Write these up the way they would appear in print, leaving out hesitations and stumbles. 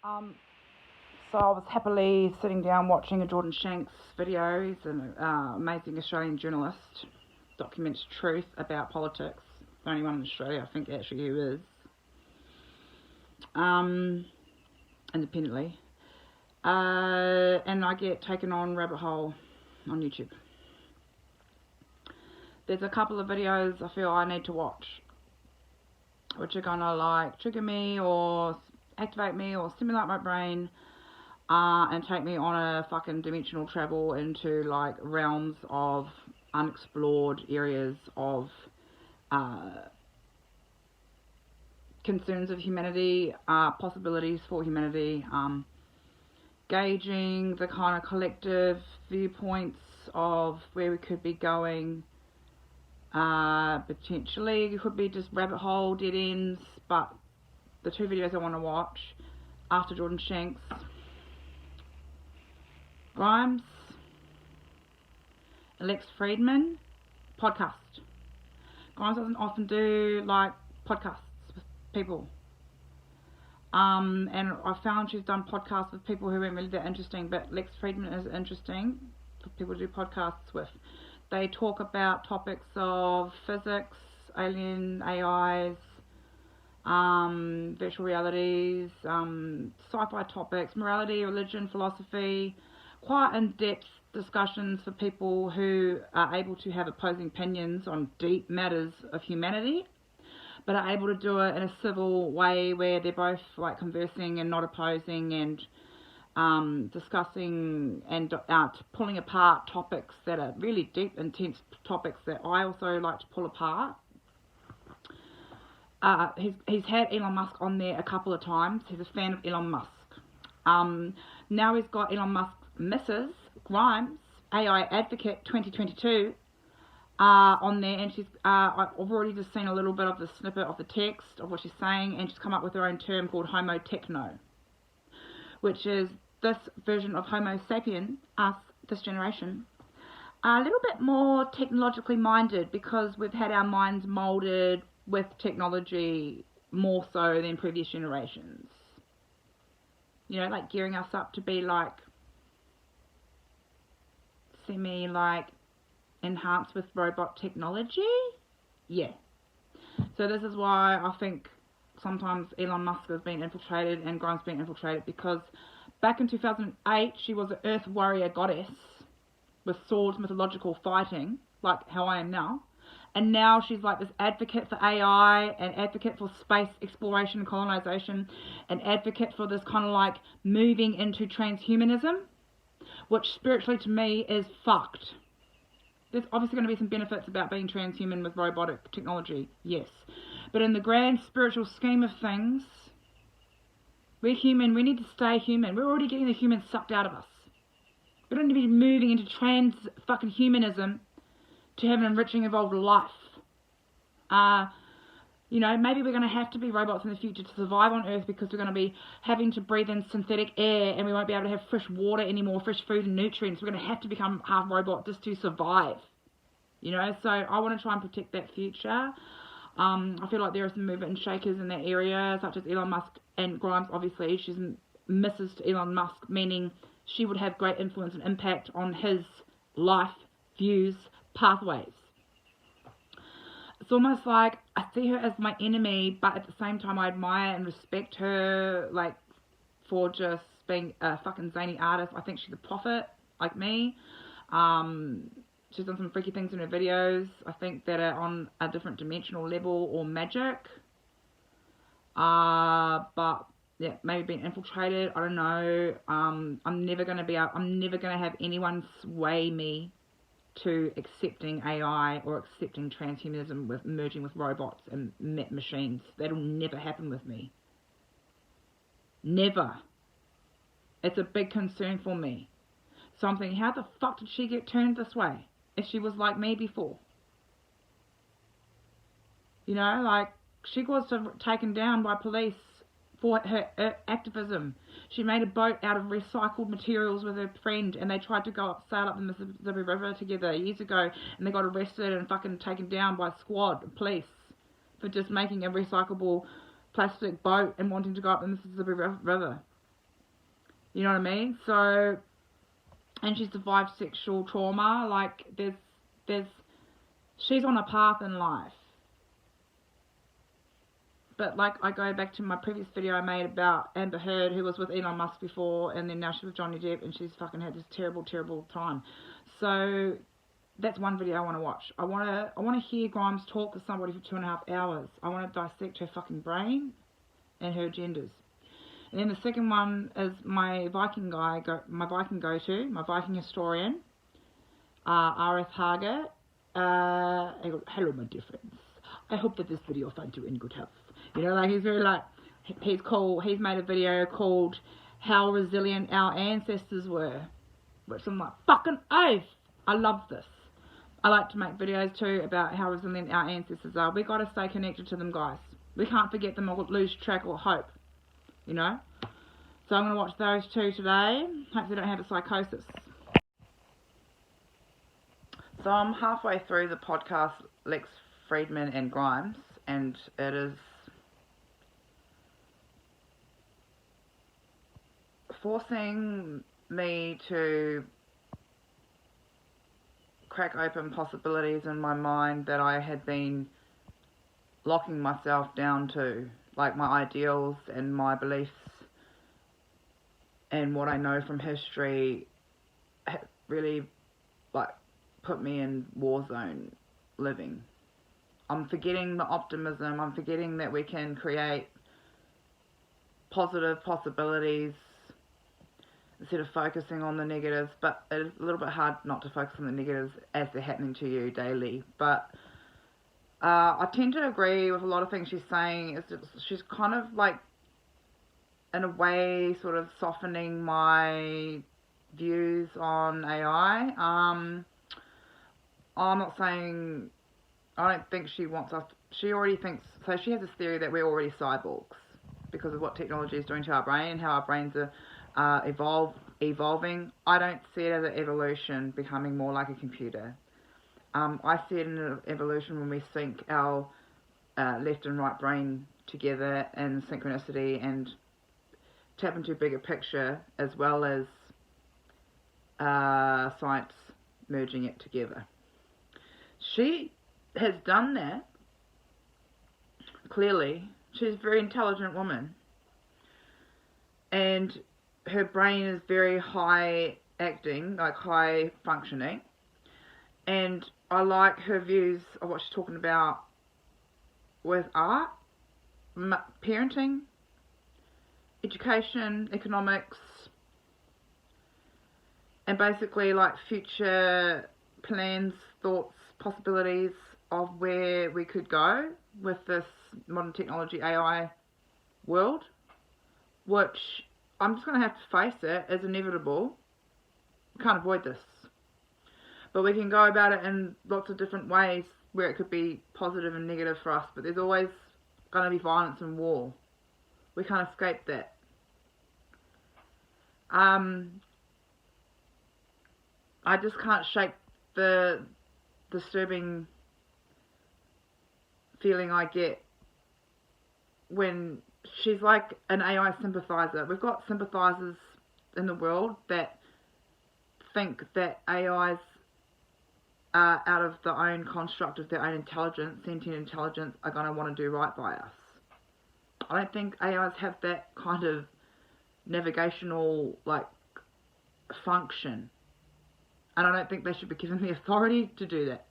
So I was happily sitting down watching a Jordan Shanks video. He's an amazing Australian journalist, documents truth about politics. The only one in Australia, I think, actually, who is. Independently. And I get taken on rabbit hole on YouTube. There's a couple of videos I feel I need to watch, which are gonna like trigger me or activate me or stimulate my brain, and take me on a fucking dimensional travel into like realms of unexplored areas of concerns of humanity, possibilities for humanity, gauging the kind of collective viewpoints of where we could be going. Potentially it could be just rabbit hole, dead ends, but the two videos I want to watch after Jordan Shanks, Grimes and Lex Friedman podcast. Grimes doesn't often do like podcasts with people, and I found she's done podcasts with people who weren't really that interesting, but Lex Friedman is interesting for people to do podcasts with. They talk about topics of physics, alien AIs, virtual realities, sci-fi topics, morality, religion, philosophy, quite in-depth discussions for people who are able to have opposing opinions on deep matters of humanity, but are able to do it in a civil way where they're both like conversing and not opposing and discussing and pulling apart topics that are really deep, intense topics that I also like to pull apart. He's had Elon Musk on there a couple of times. He's a fan of Elon Musk. Now he's got Elon Musk's Mrs. Grimes, AI Advocate 2022, on there, and she's I've already just seen a little bit of the snippet of the text of what she's saying, and she's come up with her own term called Homo Techno, which is this version of Homo sapien, us, this generation, a little bit more technologically minded because we've had our minds moulded with technology more so than previous generations. You know, like gearing us up to be like semi like enhanced with robot technology. Yeah. So this is why I think sometimes Elon Musk has been infiltrated and Grimes been infiltrated, because back in 2008 she was an earth warrior goddess with swords, mythological fighting, like how I am now. And now she's like this advocate for AI, and advocate for space exploration and colonization, and advocate for this kind of like moving into transhumanism, which spiritually to me is fucked. There's obviously going to be some benefits about being transhuman with robotic technology, yes. But in the grand spiritual scheme of things, we're human, we need to stay human. We're already getting the human sucked out of us. We don't need to be moving into trans fucking humanism to have an enriching, evolved life. You know, maybe we're going to have to be robots in the future to survive on Earth, because we're going to be having to breathe in synthetic air, and we won't be able to have fresh water anymore, fresh food and nutrients. We're going to have to become half robot just to survive. You know, so I want to try and protect that future. I feel like there are some movement and shakers in that area, such as Elon Musk and Grimes. Obviously, she's Mrs. to Elon Musk, meaning she would have great influence and impact on his life, views, pathways. It's almost like I see her as my enemy, but at the same time I admire and respect her, like, for just being a fucking zany artist. I think she's a prophet, like me. She's done some freaky things in her videos, I think, that are on a different dimensional level or magic. But yeah, maybe being infiltrated, I don't know. I'm never gonna have anyone sway me to accepting AI or accepting transhumanism with merging with robots and machines. That'll never happen with me. Never. It's a big concern for me. So I'm thinking, how the fuck did she get turned this way if she was like me before? You know, like, she was taken down by police for her activism. She made a boat out of recycled materials with her friend, and they tried to sail up the Mississippi River together years ago, and they got arrested and fucking taken down by a squad of police for just making a recyclable plastic boat and wanting to go up the Mississippi River. You know what I mean? So, and she survived sexual trauma. Like, she's on a path in life. But, like, I go back to my previous video I made about Amber Heard, who was with Elon Musk before, and then now she's with Johnny Depp, and she's fucking had this terrible, terrible time. So, that's one video I want to watch. I want to hear Grimes talk to somebody for 2.5 hours. I want to dissect her fucking brain and her agendas. And then the second one is my Viking go-to, my Viking historian, R.F. Hager. Hello, my dear friends. I hope that this video finds you in good health. You know, like, he's very, like, he's made a video called How Resilient Our Ancestors Were, which I'm like, fucking oath. I love this. I like to make videos too about how resilient our ancestors are. We got to stay connected to them, guys. We can't forget them or lose track or hope, you know. So I'm going to watch those two today. Hope they don't have a psychosis. So I'm halfway through the podcast Lex Friedman and Grimes, and it is forcing me to crack open possibilities in my mind that I had been locking myself down to, like my ideals and my beliefs and what I know from history really, like, put me in war zone living. I'm forgetting the optimism. I'm forgetting that we can create positive possibilities instead of focusing on the negatives. But it's a little bit hard not to focus on the negatives as they're happening to you daily. But I tend to agree with a lot of things she's saying. She's kind of, like, in a way, sort of softening my views on AI. I'm not saying, I don't think she wants us, she already thinks, so she has this theory that we're already cyborgs because of what technology is doing to our brain and how our brains are evolving. I don't see it as an evolution becoming more like a computer. I see it in an evolution when we sync our left and right brain together in synchronicity and tap into a bigger picture, as well as science merging it together. She has done that, clearly. She's a very intelligent woman. And her brain is very high acting, like high functioning. And I like her views of what she's talking about with art, parenting, education, economics, and basically, like, future plans, thoughts, possibilities of where we could go with this modern technology AI world, which I'm just going to have to face it as inevitable. We can't avoid this. But we can go about it in lots of different ways where it could be positive and negative for us, but there's always going to be violence and war. We can't escape that. I just can't shake the disturbing feeling I get when she's like an AI sympathizer. We've got sympathizers in the world that think that AIs are out of their own construct of their own intelligence, sentient intelligence, are going to want to do right by us. I don't think AIs have that kind of navigational, like, function. And I don't think they should be given the authority to do that.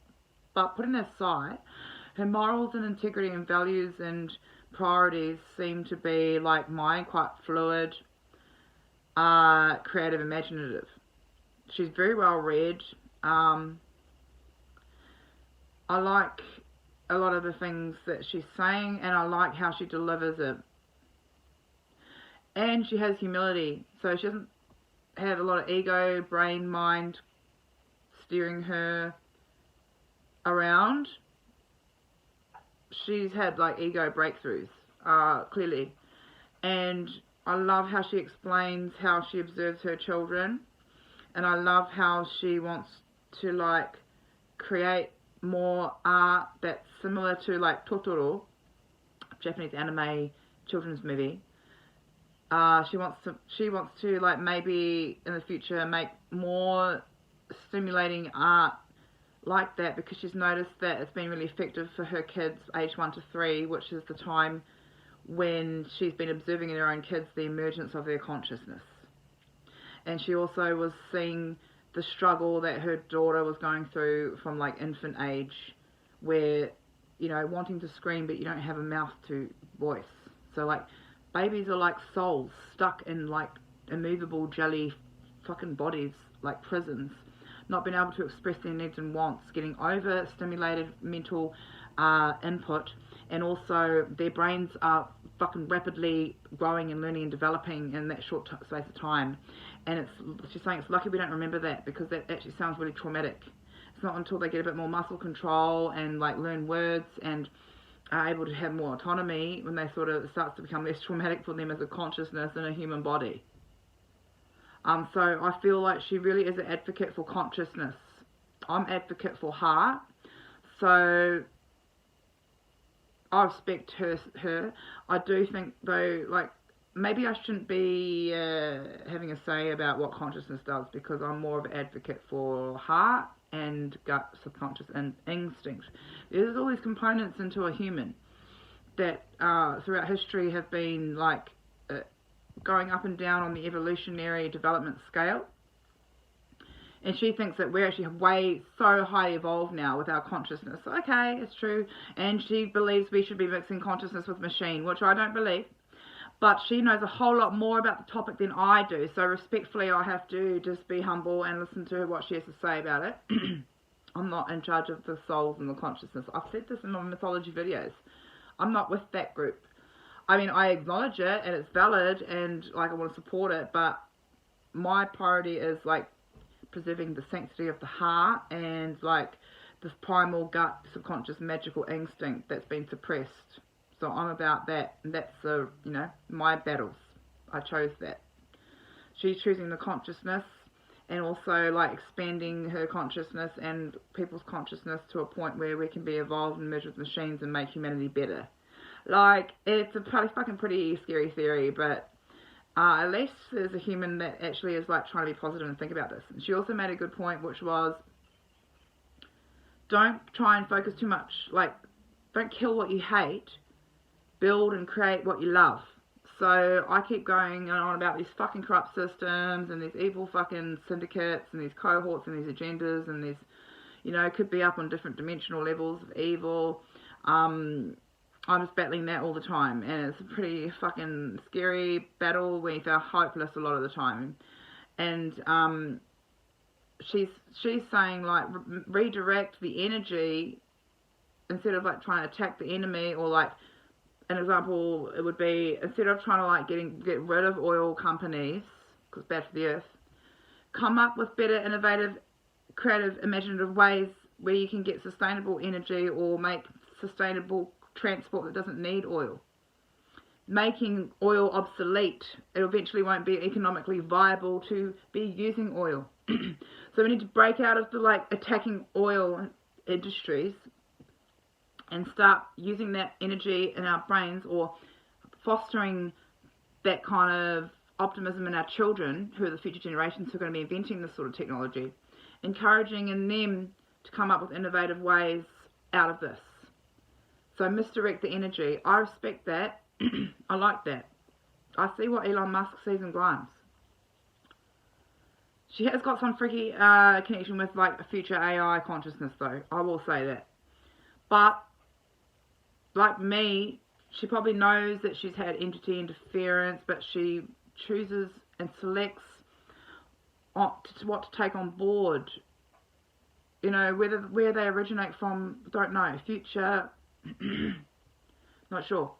But putting that aside, her morals and integrity and values and priorities seem to be, like mine, quite fluid, creative, imaginative. She's very well read. I like a lot of the things that she's saying, and I like how she delivers it. And she has humility, so she doesn't have a lot of ego, brain, mind steering her around. She's had, like, ego breakthroughs, clearly. And I love how she explains how she observes her children. And I love how she wants to, like, create more art that's similar to, like, Totoro, Japanese anime children's movie, She wants to like maybe in the future make more stimulating art like that, because she's noticed that it's been really effective for her kids age 1 to 3, which is the time when she's been observing in her own kids the emergence of their consciousness. And she also was seeing the struggle that her daughter was going through from like infant age, where, you know, wanting to scream but you don't have a mouth to voice. So like babies are like souls stuck in like immovable jelly fucking bodies, like prisons, not being able to express their needs and wants, getting overstimulated mental input, and also their brains are fucking rapidly growing and learning and developing in that short space of time. And she's saying it's lucky we don't remember that, because that actually sounds really traumatic. It's not until they get a bit more muscle control and like learn words and are able to have more autonomy when they sort of, it starts to become less traumatic for them as a consciousness in a human body. So I feel like she really is an advocate for consciousness. I'm advocate for heart. So I respect her. I do think though, like, maybe I shouldn't be having a say about what consciousness does, because I'm more of an advocate for heart and gut, subconscious and instinct. There's all these components into a human that throughout history have been like going up and down on the evolutionary development scale. And she thinks that we're actually way so highly evolved now with our consciousness. Okay, it's true. And she believes we should be mixing consciousness with machine, which I don't believe. But she knows a whole lot more about the topic than I do. So respectfully, I have to just be humble and listen to what she has to say about it. I'm not in charge of the souls and the consciousness. I've said this in my mythology videos. I'm not with that group. I mean, I acknowledge it and it's valid and like I want to support it, but my priority is like preserving the sanctity of the heart and like this primal gut subconscious magical instinct that's been suppressed. So I'm about that, and that's you know, my battles. I chose that. She's choosing the consciousness and also like expanding her consciousness and people's consciousness to a point where we can be evolved and merge with machines and make humanity better. Like, it's a pretty scary theory, but at least there's a human that actually is like trying to be positive and think about this. And she also made a good point, which was, don't try and focus too much. Like, don't kill what you hate. Build and create what you love. So I keep going on about these fucking corrupt systems and these evil fucking syndicates and these cohorts and these agendas and these, you know, could be up on different dimensional levels of evil. I'm just battling that all the time, and it's a pretty fucking scary battle where you feel hopeless a lot of the time. And she's saying like redirect the energy instead of like trying to attack the enemy, or like an example it would be, instead of trying to like get rid of oil companies because it's bad for the earth, come up with better, innovative, creative, imaginative ways where you can get sustainable energy or make sustainable transport that doesn't need oil. Making oil obsolete, it eventually won't be economically viable to be using oil. So we need to break out of the like attacking oil industries and start using that energy in our brains, or fostering that kind of optimism in our children, who are the future generations who are going to be inventing this sort of technology, encouraging in them to come up with innovative ways out of this. So misdirect the energy. I respect that. I like that. I see what Elon Musk sees in Grimes. She has got some freaky connection with like a future AI consciousness though. I will say that. But like me, she probably knows that she's had entity interference, but she chooses and selects what to take on board. You know, where they originate from, don't know. Future, not sure.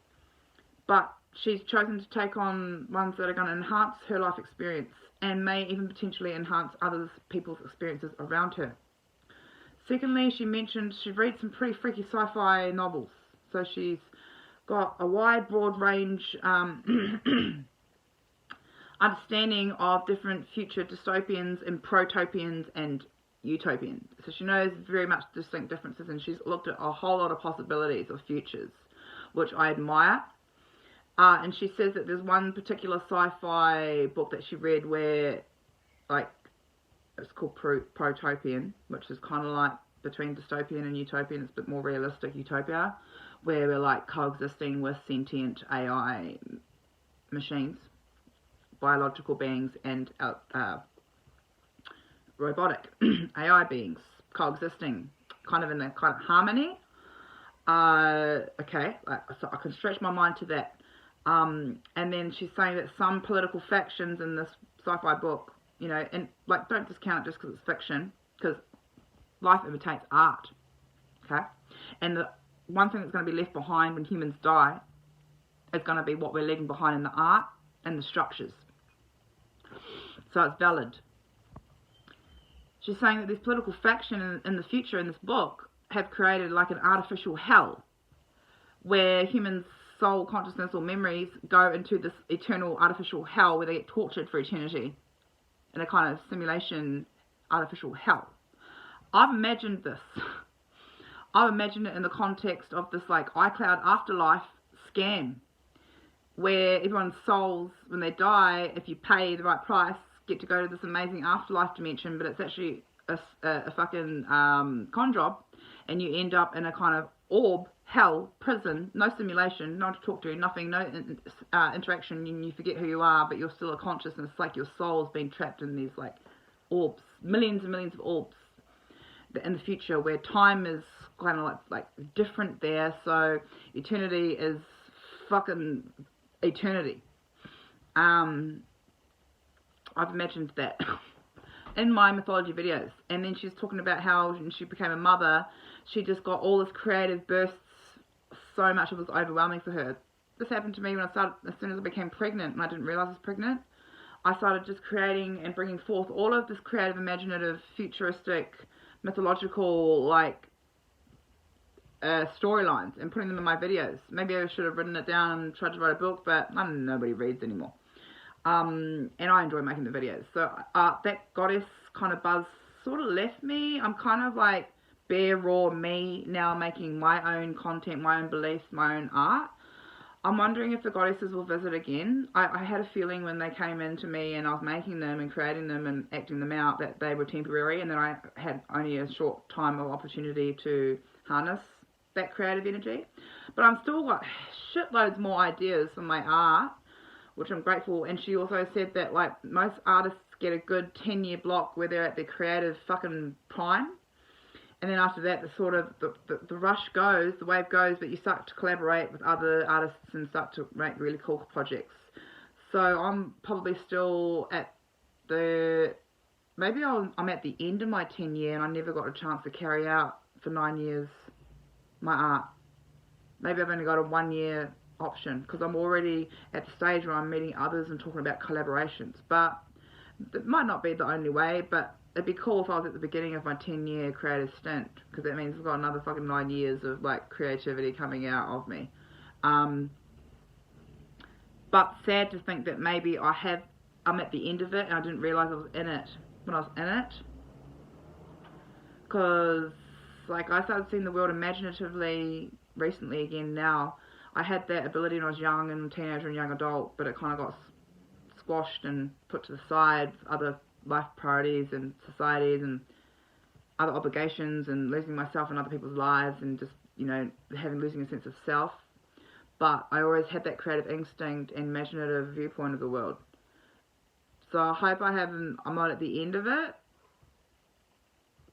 But she's chosen to take on ones that are going to enhance her life experience and may even potentially enhance others people's experiences around her. Secondly, she mentioned she reads some pretty freaky sci-fi novels. So she's got a wide, broad range understanding of different future dystopians and protopians and utopians. So she knows very much distinct differences, and she's looked at a whole lot of possibilities of futures, which I admire. And she says that there's one particular sci-fi book that she read where, like, it's called Protopian, which is kind of like between dystopian and utopian. It's a bit more realistic utopia, where we're like coexisting with sentient AI machines, biological beings, and robotic AI beings coexisting, kind of in a kind of harmony. Okay, so I can stretch my mind to that. And then she's saying that some political factions in this sci-fi book, you know, and like don't discount it just because it's fiction, because life imitates art. Okay, and the one thing that's going to be left behind when humans die is going to be what we're leaving behind in the art and the structures. So it's valid. She's saying that this political faction in the future in this book have created like an artificial hell where humans' soul, consciousness or memories go into this eternal artificial hell where they get tortured for eternity in a kind of simulation artificial hell. I've imagined this. I've imagined it in the context of this like iCloud afterlife scam where everyone's souls, when they die, if you pay the right price, get to go to this amazing afterlife dimension, but it's actually a fucking con job, and you end up in a kind of orb, hell, prison, no simulation, no one to talk to, nothing, no interaction, and you forget who you are, but you're still a consciousness. It's like your soul's been trapped in these like orbs, millions and millions of orbs in the future, where time is kind of like different there, so eternity is fucking eternity. I've imagined that in my mythology videos. And then she's talking about how when she became a mother, she just got all this creative bursts, so much it was overwhelming for her. This happened to me when I started, as soon as I became pregnant, and I didn't realise I was pregnant. I started just creating and bringing forth all of this creative, imaginative, futuristic, mythological, like, storylines and putting them in my videos. Maybe I should have written it down and tried to write a book, but nobody reads anymore. And I enjoy making the videos. So that goddess kind of buzz sort of left me. I'm kind of like bare raw me now, making my own content, my own beliefs, my own art. I'm wondering if the goddesses will visit again. I had a feeling when they came into me and I was making them and creating them and acting them out that they were temporary, and then I had only a short time of opportunity to harness that creative energy. But I'm still got shitloads more ideas for my art, which I'm grateful. And she also said that like most artists get a good 10-year block where they're at their creative fucking prime, and then after that the sort of the rush goes, the wave goes, but you start to collaborate with other artists and start to make really cool projects. So I'm probably still at the, maybe I'm at the end of my 10-year and I never got a chance to carry out for 9 years my art. Maybe I've only got a 1-year option because I'm already at the stage where I'm meeting others and talking about collaborations. But it might not be the only way, but it'd be cool if I was at the beginning of my 10-year creative stint, because that means I've got another fucking 9 years of like creativity coming out of me. But sad to think that maybe I'm at the end of it and I didn't realise I was in it when I was in it. Because like I started seeing the world imaginatively recently again now. I had that ability when I was young and teenager and young adult, but it kind of got squashed and put to the side with other life priorities and societies and other obligations and losing myself in other people's lives and just, you know, losing a sense of self. But I always had that creative instinct and imaginative viewpoint of the world. So I hope I'm not at the end of it,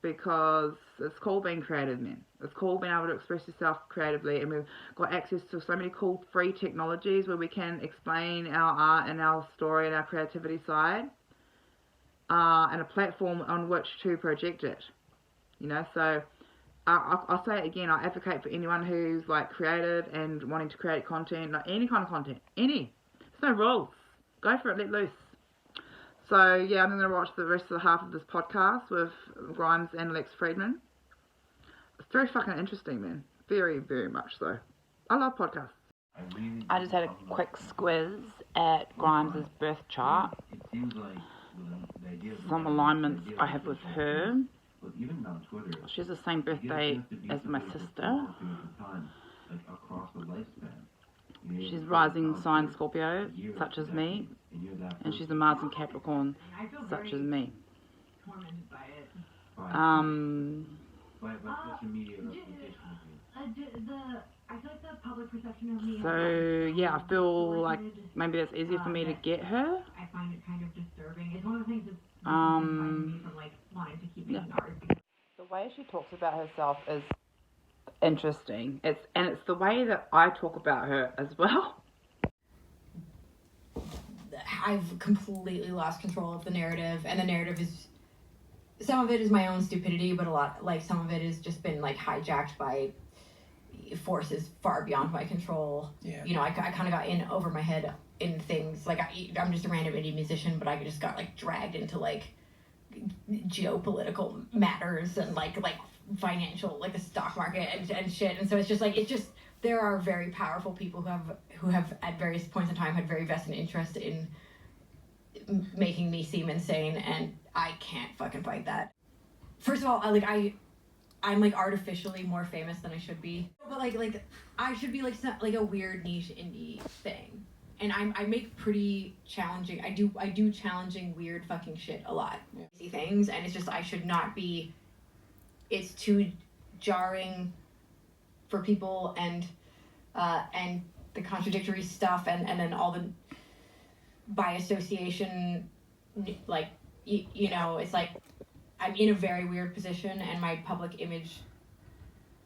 because it's cool being creative, man. It's cool being able to express yourself creatively, and we've got access to so many cool free technologies where we can explain our art and our story and our creativity side, and a platform on which to project it, you know. So I'll say it again, I advocate for anyone who's like creative and wanting to create content, like any kind of content, there's no rules, go for it, let loose. So yeah, I'm going to watch the rest of the half of this podcast with Grimes and Lex Friedman. It's very fucking interesting, man. Very, very much so. I love podcasts. I just had a quick squiz at Grimes' birth chart. Some alignments I have with her. She has the same birthday as my sister. She's rising sign Scorpio, such as me, and she's a Mars in Capricorn, such as me. So yeah, I feel like maybe that's easier for me to get her. I find it kind of disturbing. It's one of the things that's me from like wanting to keep making art. The way she talks about herself is interesting. It's the way that I talk about her as well. I've completely lost control of the narrative, and the narrative is, some of it is my own stupidity, but a lot, like, some of it has just been like hijacked by forces far beyond my control. Yeah. You know, I kind of got in over my head in things, like I'm just a random indie musician, but I just got like dragged into like geopolitical matters and like financial, like the stock market and shit. And so it's just there are very powerful people who have at various points in time had very vested interest in making me seem insane, and I can't fucking fight that. First of all, I'm like artificially more famous than I should be, but like I should be like a weird niche indie thing, and I make pretty challenging. I do challenging weird fucking shit a lot. Yeah. Things, and it's just I should not be. It's too jarring for people, and the contradictory stuff, and then all the by association, like you know, it's like I'm in a very weird position, and my public image,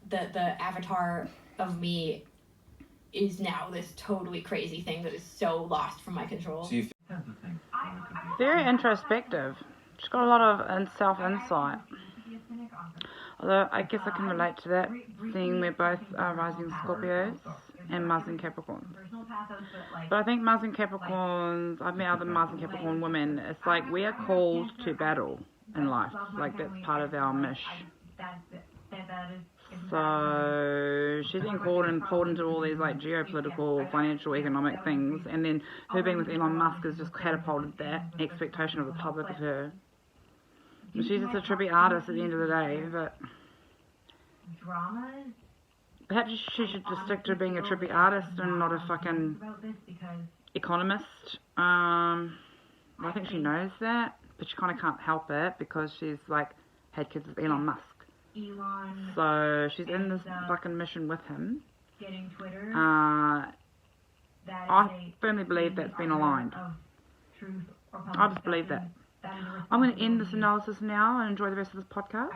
the avatar of me is now this totally crazy thing that is so lost from my control. So very introspective. She's got a lot of self-insight. Although I guess I can relate to that, seeing we're both rising Scorpios and Mars and Capricorn. But I think Mars and Capricorns, I've met other Mars and Capricorn women, it's like we are called to battle in life. Like that's part of our mission. So she's been called and pulled into all these like geopolitical, financial, economic things, and then her being with Elon Musk has just catapulted that expectation of the public of her. She's just a trippy artist at the end of the day, but perhaps she should just stick to being a trippy artist and not a fucking economist. I think she knows that, but she kind of can't help it because she's like had kids with Elon Musk. So she's in this fucking mission with him. I firmly believe that's been aligned. I just believe that. I'm going to end this analysis now and enjoy the rest of this podcast.